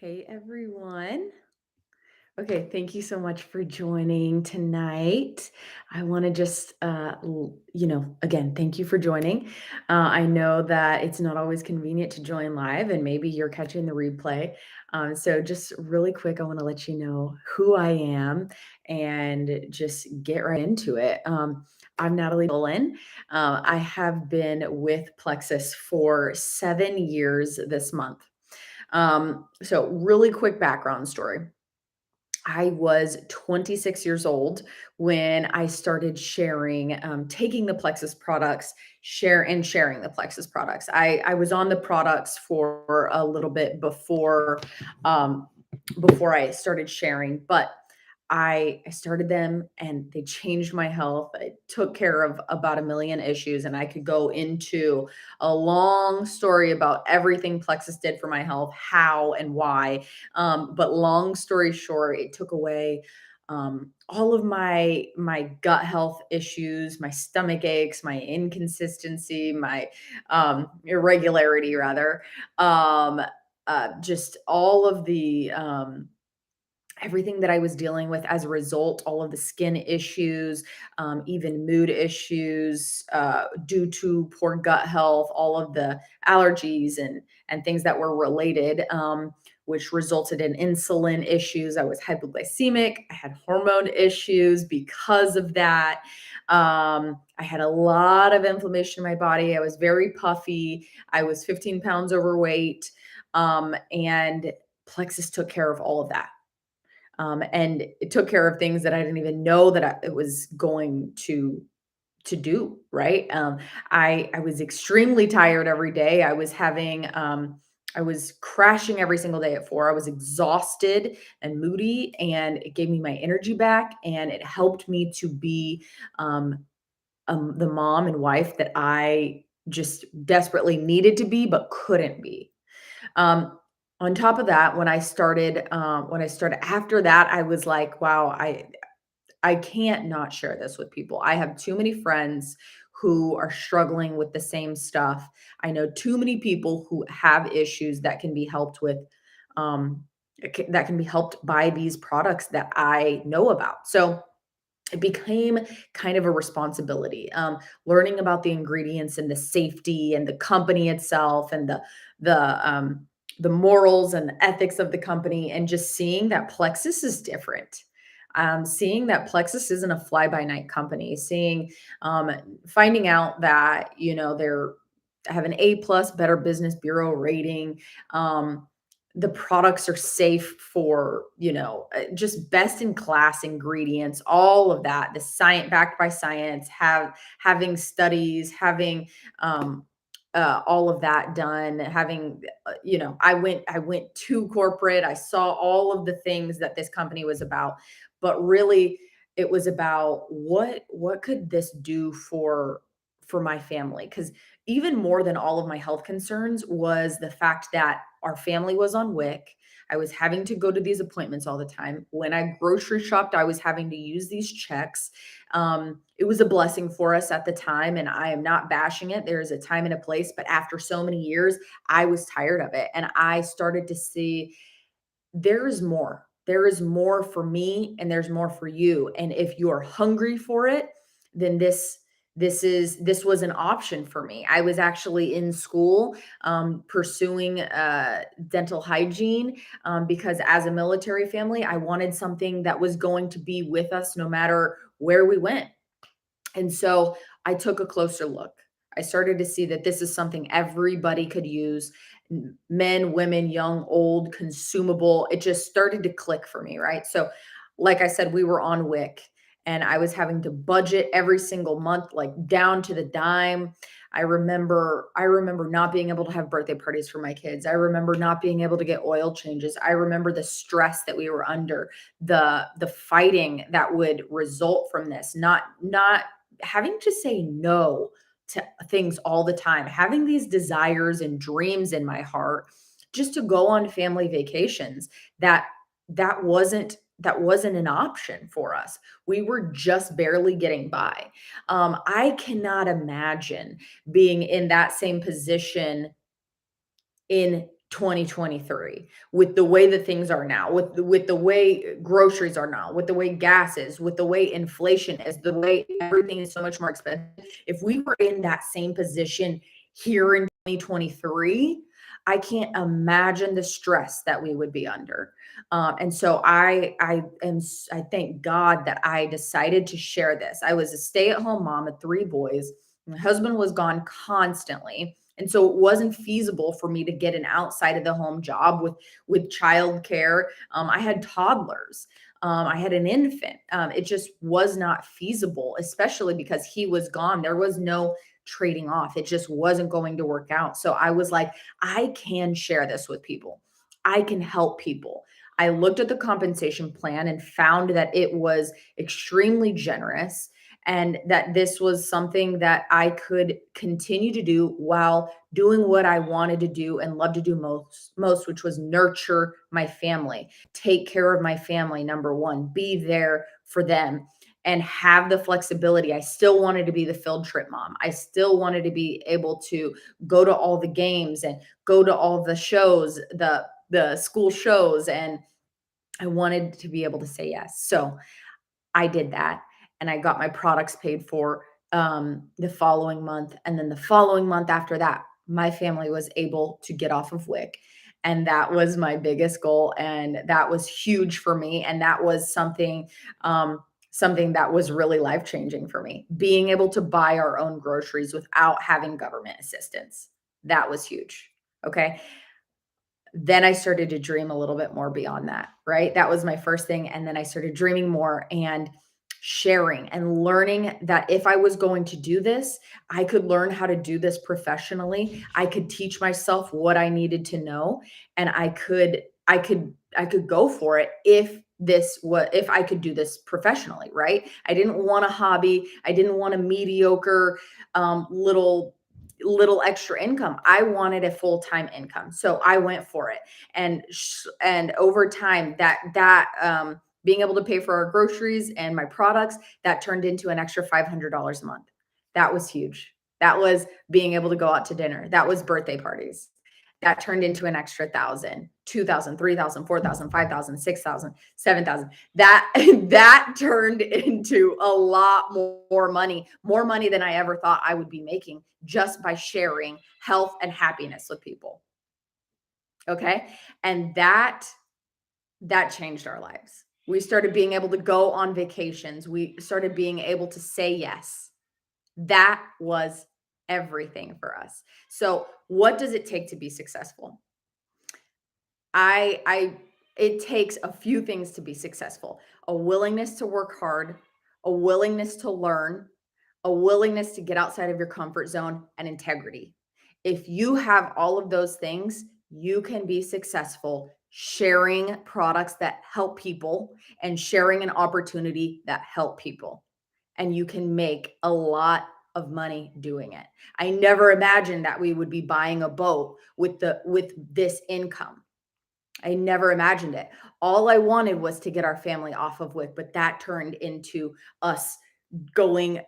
Hey everyone. Okay, thank you so much for joining tonight. I want to just, again, thank you for joining. I know that it's not always convenient to join live, and maybe you're catching the replay. So, just really quick, I want to let you know who I am and just get right into it. I'm Natalie Bullen. I have been with Plexus for 7 years this month. So really quick background story. I was 26 years old when I started taking the Plexus products, sharing the Plexus products. I was on the products for a little bit um, before I started sharing, but I started them and they changed my health. I took care of about a million issues, and I could go into a long story about everything Plexus did for my health, how and why. But long story short, it took away all of my gut health issues, my stomach aches, my inconsistency, my irregularity rather, um, just all of the everything that I was dealing with as a result, all of the skin issues, even mood issues due to poor gut health, all of the allergies and things that were related, which resulted in insulin issues. I was hypoglycemic. I had hormone issues because of that. I had a lot of inflammation in my body. I was very puffy. I was 15 pounds overweight, and Plexus took care of all of that, and it took care of things that I didn't even know that it was going to do. Right. I was extremely tired every day. I was crashing every single day at 4. I was exhausted and moody, and it gave me my energy back, and it helped me to be um, the mom and wife that I just desperately needed to be, but couldn't be. Um, on top of that, when I started after that, I was like, wow, I can't not share this with people. I have too many friends who are struggling with the same stuff. I know too many people who have issues that can be helped with, that can be helped by these products that I know about. So it became kind of a responsibility, learning about the ingredients and the safety and the company itself and the morals and the ethics of the company, and just seeing that Plexus is different. Seeing that Plexus isn't a fly by night company, um, finding out that they're have an A+ Better Business Bureau rating. The products are safe for, just best in class ingredients, all of that, the science backed by science, having studies, having all of that done, having I went to corporate. I saw all of the things that this company was about, but really it was about what could this do for my family? Because even more than all of my health concerns was the fact that our family was on WIC. I was having to go to these appointments all the time. When I grocery shopped, I was having to use these checks. It was a blessing for us at the time, and I am not bashing it. There is a time and a place, but after so many years, I was tired of it, and I started to see there is more. There is more for me, and there's more for you. And if you're hungry for it, then this was an option for me. I was actually in school, pursuing dental hygiene, because as a military family, I wanted something that was going to be with us no matter where we went. And so I took a closer look. I started to see that this is something everybody could use, men, women, young, old, consumable. It just started to click for me, right? So, like I said, we were on WIC, and I was having to budget every single month, like down to the dime. I remember not being able to have birthday parties for my kids. I remember not being able to get oil changes. I remember the stress that we were under, the fighting that would result from this, not having to say no to things all the time, having these desires and dreams in my heart just to go on family vacations, that that wasn't an option for us. We were just barely getting by. I cannot imagine being in that same position in 2023, with the way that things are now, with the way groceries are now, with the way gas is, with the way inflation is, the way everything is so much more expensive. If we were in that same position here in 2023, I can't imagine the stress that we would be under. And so I thank God that I decided to share this. I was a stay-at-home mom of three boys. My husband was gone constantly, and so it wasn't feasible for me to get an outside of the home job with childcare. I had toddlers. I had an infant. It just was not feasible, especially because he was gone. There was no trading off. It just wasn't going to work out. So I was like, I can share this with people. I can help people. I looked at the compensation plan and found that it was extremely generous, and that this was something that I could continue to do while doing what I wanted to do and love to do most, which was nurture my family, take care of my family, number one, be there for them, and have the flexibility. I still wanted to be the field trip mom. I still wanted to be able to go to all the games and go to all the shows, the school shows, and I wanted to be able to say yes. So I did that, and I got my products paid for the following month. And then the following month after that, my family was able to get off of WIC. And that was my biggest goal. And that was huge for me. And that was something that was really life changing for me. Being able to buy our own groceries without having government assistance. That was huge. Okay. Then I started to dream a little bit more beyond that, right? That was my first thing. And then I started dreaming more and sharing and learning that if I was going to do this, I could learn how to do this professionally. I could teach myself what I needed to know, and I could go for it if I could do this professionally, right? I didn't want a hobby. I didn't want a mediocre little extra income. I wanted a full-time income. So I went for it. And over time, being able to pay for our groceries and my products, that turned into an extra $500 a month. That was huge. That was being able to go out to dinner. That was birthday parties. That turned into an extra 1,000, 2,000, 3,000, 4,000, 5,000, 6,000, 7,000. That that turned into a lot more money than I ever thought I would be making, just by sharing health and happiness with people. Okay? And that changed our lives. We started being able to go on vacations. We started being able to say yes. That was everything for us. So, what does it take to be successful? I It takes a few things to be successful. A willingness to work hard, a willingness to learn, a willingness to get outside of your comfort zone, and integrity. If you have all of those things, you can be successful sharing products that help people and sharing an opportunity that help people. And you can make a lot of money doing it. I never imagined that we would be buying a boat with this income. I never imagined it. All I wanted was to get our family off of WIC, but that turned into us going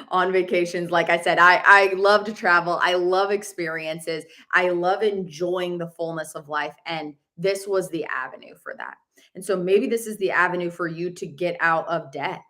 on vacations. Like I said, I love to travel. I love experiences. I love enjoying the fullness of life, and this was the avenue for that. And so maybe this is the avenue for you to get out of debt.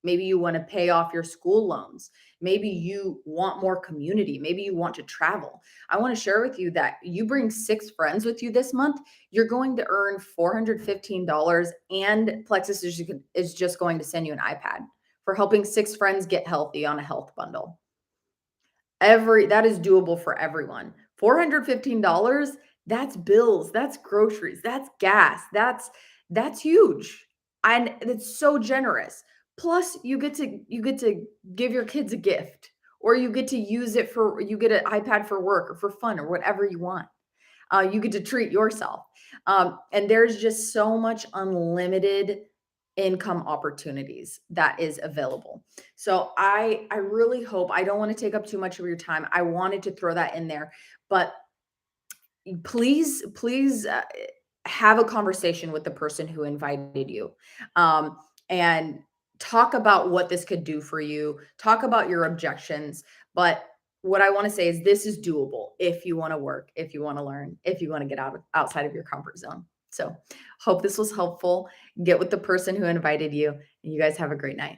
Maybe you want to pay off your school loans. Maybe you want more community. Maybe you want to travel. I want to share with you that you bring 6 friends with you this month, you're going to earn $415, and Plexus is just going to send you an iPad for helping 6 friends get healthy on a health bundle. Every That is doable for everyone. $415, that's bills, that's groceries, that's gas, that's huge. And it's so generous. Plus you get to give your kids a gift, or you get to use it for you get an iPad for work or for fun or whatever you want. You get to treat yourself. And there's just so much unlimited income opportunities that is available. So I really hope, I don't want to take up too much of your time. I wanted to throw that in there, but please have a conversation with the person who invited you, and talk about what this could do for you. Talk about your objections, but what I wanna say is this is doable if you wanna work, if you wanna learn, if you wanna get outside of your comfort zone. So, hope this was helpful. Get with the person who invited you, and you guys have a great night.